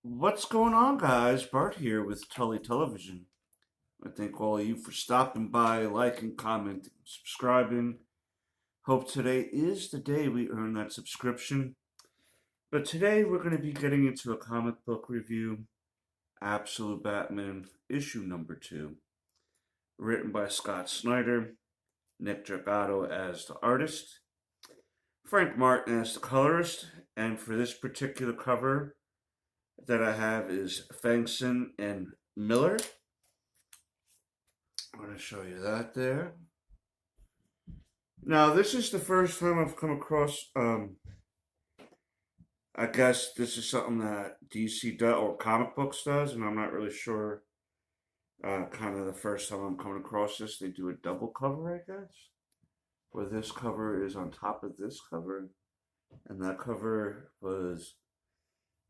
What's going on, guys? Bart here with Tully Television. I thank all of you for stopping by, liking, commenting, subscribing. Hope today is the day we earn that subscription. But today we're going to be getting into a comic book review, Absolute Batman, issue number 2, written by Scott Snyder, Nick Dragato as the artist, Frank Martin as the colorist, and for this particular cover that I have is Fangson and Miller. I'm going to show you that there. Now, this is the first time I've come across, I guess this is something that DC does, or comic books does, and I'm not really sure, kind of the first time I'm coming across this. They do a double cover, I guess, where this cover is on top of this cover, and that cover was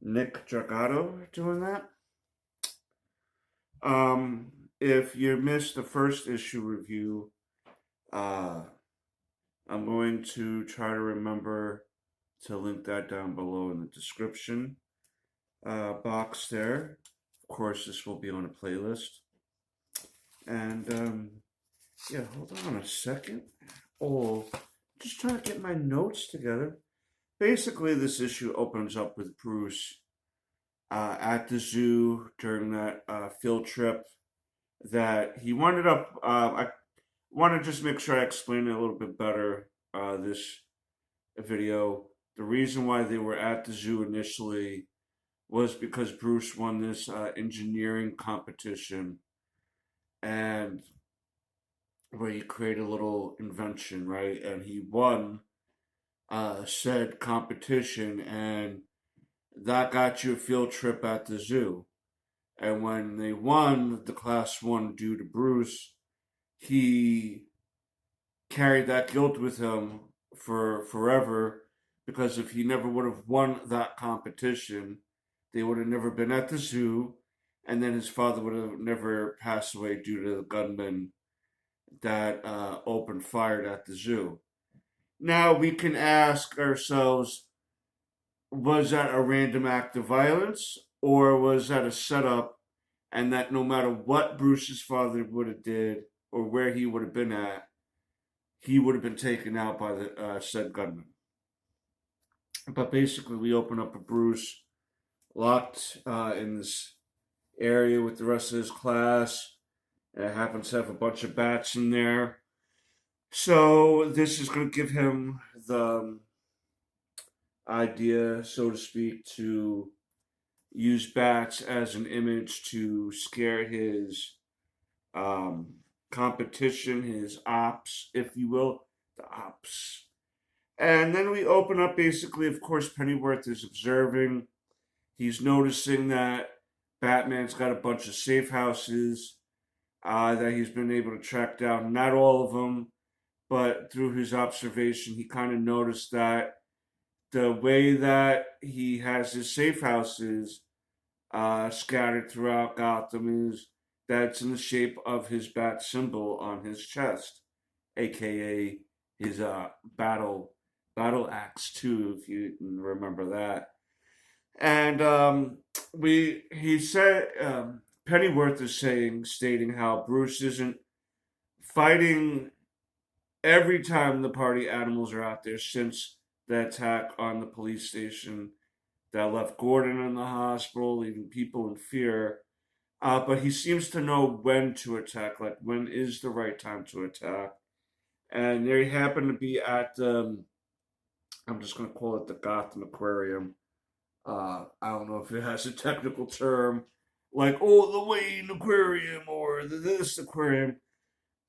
Nick Dragato doing that. If you missed the first issue review, uh, I'm going to try to remember to link that down below in the description box there. Of course, this will be on a playlist. And yeah, hold on a second. Oh, just trying to get my notes together. Basically, this issue opens up with Bruce at the zoo during that field trip that he wound up. I want to just make sure I explain it a little bit better. This video. The reason why they were at the zoo initially was because Bruce won this engineering competition, and where he created a little invention, right? And he won said competition, and that got you a field trip at the zoo. And when they won, the class won due to Bruce, he carried that guilt with him for forever, because if he never would have won that competition, they would have never been at the zoo, and then his father would have never passed away due to the gunman that opened fire at the zoo. Now we can ask ourselves, was that a random act of violence, or was that a setup, and that no matter what Bruce's father would have did or where he would have been at, he would have been taken out by the said gunman. But basically, we open up with Bruce locked in this area with the rest of his class. And it happens to have a bunch of bats in there. So this is going to give him the idea, so to speak, to use bats as an image to scare his competition, his ops, if you will, the ops. And then we open up basically, of course, Pennyworth is observing. He's noticing that Batman's got a bunch of safe houses that he's been able to track down. Not all of them, but through his observation, he kind of noticed that the way that he has his safe houses scattered throughout Gotham is that's in the shape of his bat symbol on his chest, aka his battle axe too, if you remember that. And he said Pennyworth is stating how Bruce isn't fighting every time the party animals are out there since the attack on the police station that left Gordon in the hospital, leaving people in fear. But he seems to know when to attack, like when is the right time to attack. And they happen to be at I'm just going to call it the Gotham Aquarium. I don't know if it has a technical term, like, oh, the Wayne Aquarium or the this aquarium,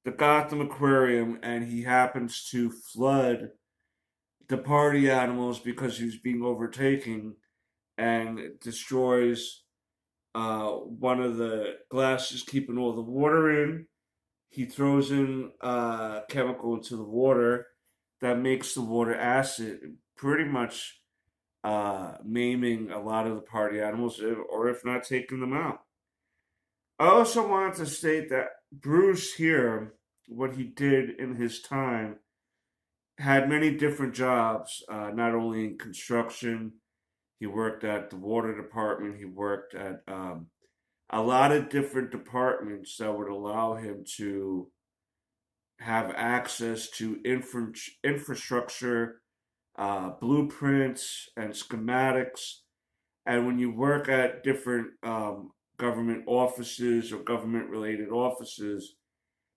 the Gotham Aquarium, and he happens to flood the party animals because he was being overtaken, and it destroys one of the glasses keeping all the water in. He throws in chemical into the water that makes the water acid, pretty much maiming a lot of the party animals, or if not taking them out. I also wanted to state that Bruce here, what he did in his time, had many different jobs, not only in construction. He worked at the water department. He worked at a lot of different departments that would allow him to have access to infrastructure, blueprints, and schematics. And when you work at different government offices or government related offices,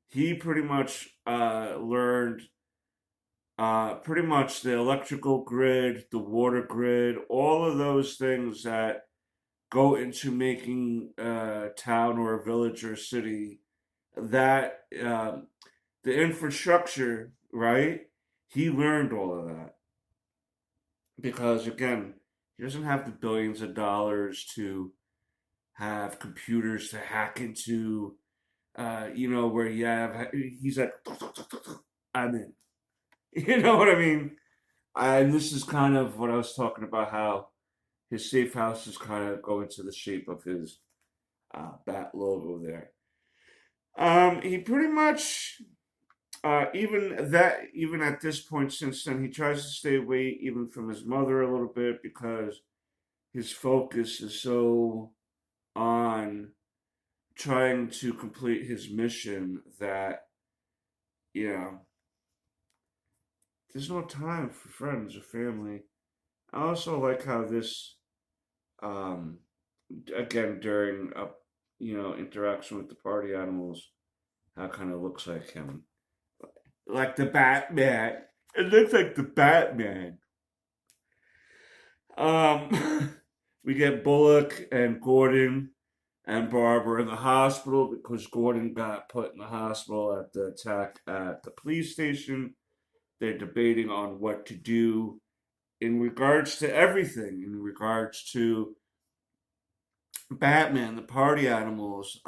he pretty much learned pretty much the electrical grid, the water grid, all of those things that go into making a town or a village or a city that the infrastructure, right? He learned all of that because, again, he doesn't have the billions of dollars to have computers to hack into, where he's like, I'm in. You know what I mean? And this is kind of what I was talking about, how his safe house is kind of going to the shape of his bat logo there. He pretty much, even at this point since then, he tries to stay away even from his mother a little bit because his focus is so on trying to complete his mission that, you know, there's no time for friends or family. I also like how this, um, again, during a, interaction with the party animals, how it kind of looks like him. Like the Batman. It looks like the Batman. We get Bullock and Gordon and Barbara in the hospital because Gordon got put in the hospital at the attack at the police station. They're debating on what to do in regards to everything, in regards to Batman, the party animals,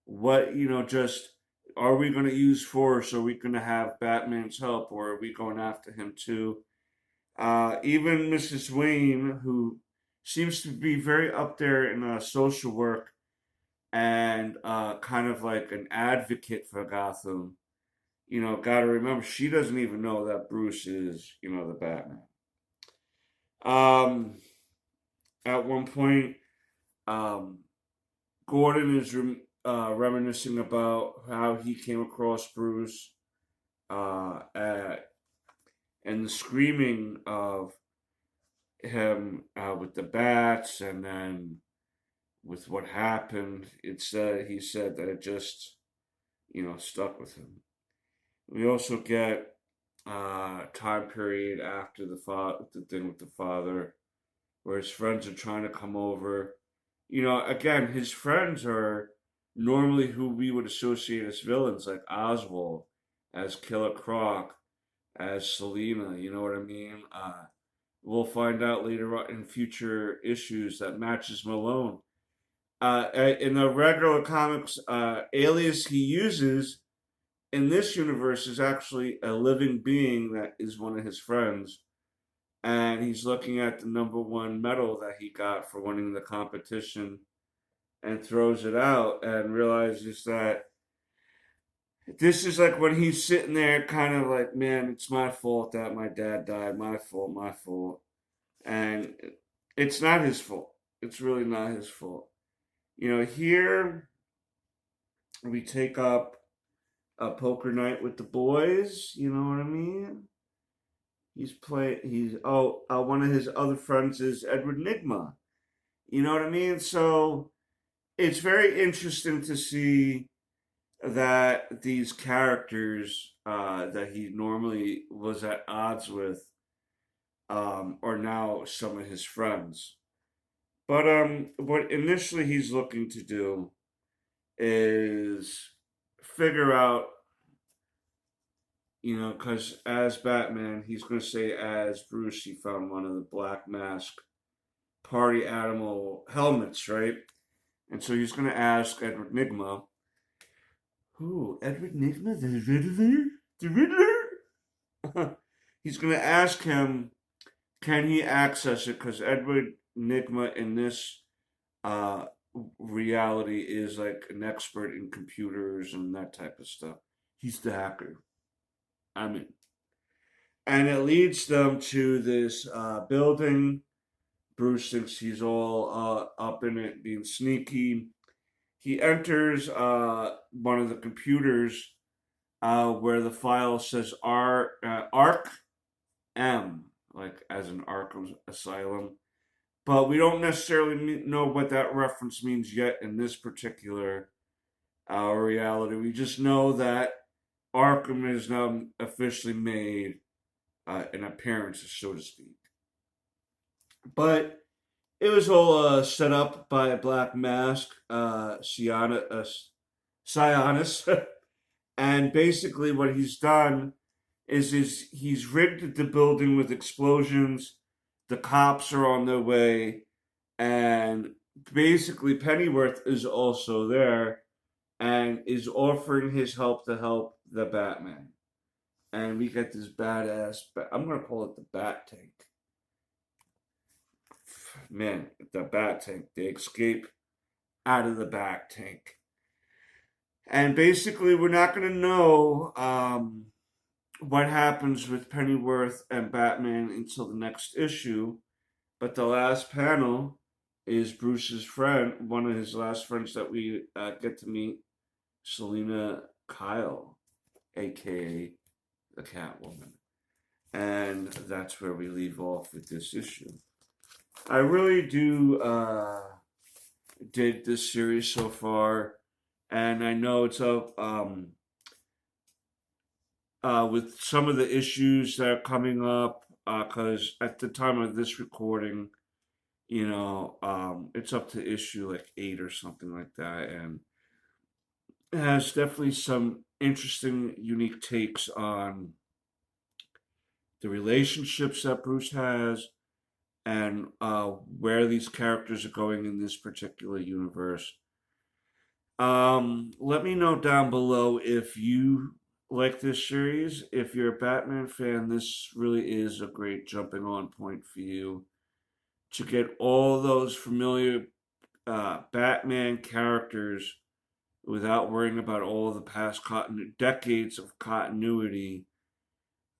what, just are we going to use force? Are we going to have Batman's help, or are we going after him too? Even Mrs. Wayne, who seems to be very up there in social work and kind of like an advocate for Gotham, gotta remember, she doesn't even know that Bruce is, the Batman. Um, at one point, um, Gordon is reminiscing about how he came across Bruce and the screaming of him with the bats, and then with what happened. He said that it just stuck with him. We also get time period after the thing with the father, where his friends are trying to come over. Again, his friends are normally who we would associate as villains, like Oswald, as Killer Croc, as Selina. You know what I mean? We'll find out later on in future issues that matches Malone. In the regular comics, alias he uses in this universe is actually a living being that is one of his friends. And he's looking at the #1 medal that he got for winning the competition and throws it out and realizes that this is like when he's sitting there kind of like, man, it's my fault that my dad died. My fault, my fault. And it's not his fault. It's really not his fault. Here we take up a poker night with the boys. You know what I mean? One of his other friends is Edward Nigma. You know what I mean? So it's very interesting to see that these characters that he normally was at odds with are now some of his friends. But what initially he's looking to do is figure out, because as Batman, he's going to say as Bruce, he found one of the Black Mask party animal helmets, right? And so he's going to ask Edward Nigma, who, Edward Nigma, the Riddler? The Riddler? He's going to ask him, can he access it? Because Edward Nigma in this uh, reality is like an expert in computers and that type of stuff. He's the hacker. I mean, and it leads them to this building Bruce thinks he's all up in it, being sneaky. He enters one of the computers where the file says Arc M, like as in Arkham Asylum. But we don't necessarily know what that reference means yet in this particular reality. We just know that Arkham is now officially made an appearance, so to speak. But it was all set up by a Black Mask, Sionis. And basically what he's done is he's rigged the building with explosions. The cops are on their way. And basically Pennyworth is also there and is offering his help to help the Batman. And we get this badass, I'm going to call it the Bat Tank. Man, the Bat Tank. They escape out of the Bat Tank. And basically, we're not going to know what happens with Pennyworth and Batman until the next issue. But the last panel is Bruce's friend, one of his last friends that we get to meet, Selina Kyle, aka the Catwoman. And that's where we leave off with this issue. I really do dig this series so far, and I know it's up with some of the issues that are coming up, because at the time of this recording, it's up to issue like 8 or something like that, and it has definitely some interesting, unique takes on the relationships that Bruce has and where these characters are going in this particular universe. Let me know down below if you like this series. If you're a Batman fan, this really is a great jumping on point for you to get all those familiar Batman characters without worrying about all the past decades of continuity.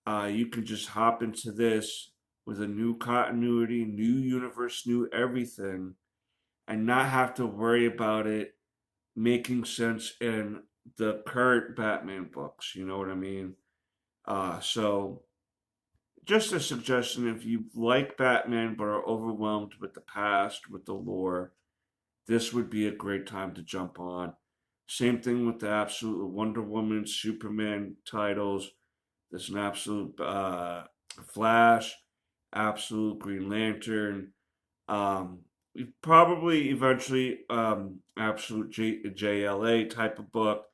You can just hop into this with a new continuity, new universe, new everything, and not have to worry about it making sense in the current Batman books. You know what I mean? So, just a suggestion, if you like Batman but are overwhelmed with the past, with the lore, this would be a great time to jump on. Same thing with the absolute Wonder Woman, Superman titles. There's an absolute Flash, absolute Green Lantern. Probably eventually absolute JLA type of book.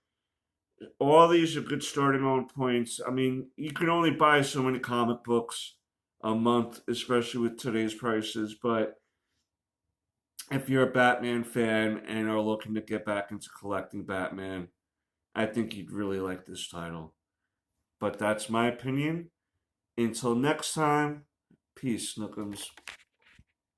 All these are good starting on points. I mean, you can only buy so many comic books a month, especially with today's prices. But if you're a Batman fan and are looking to get back into collecting Batman, I think you'd really like this title. But that's my opinion. Until next time, peace, Snookums.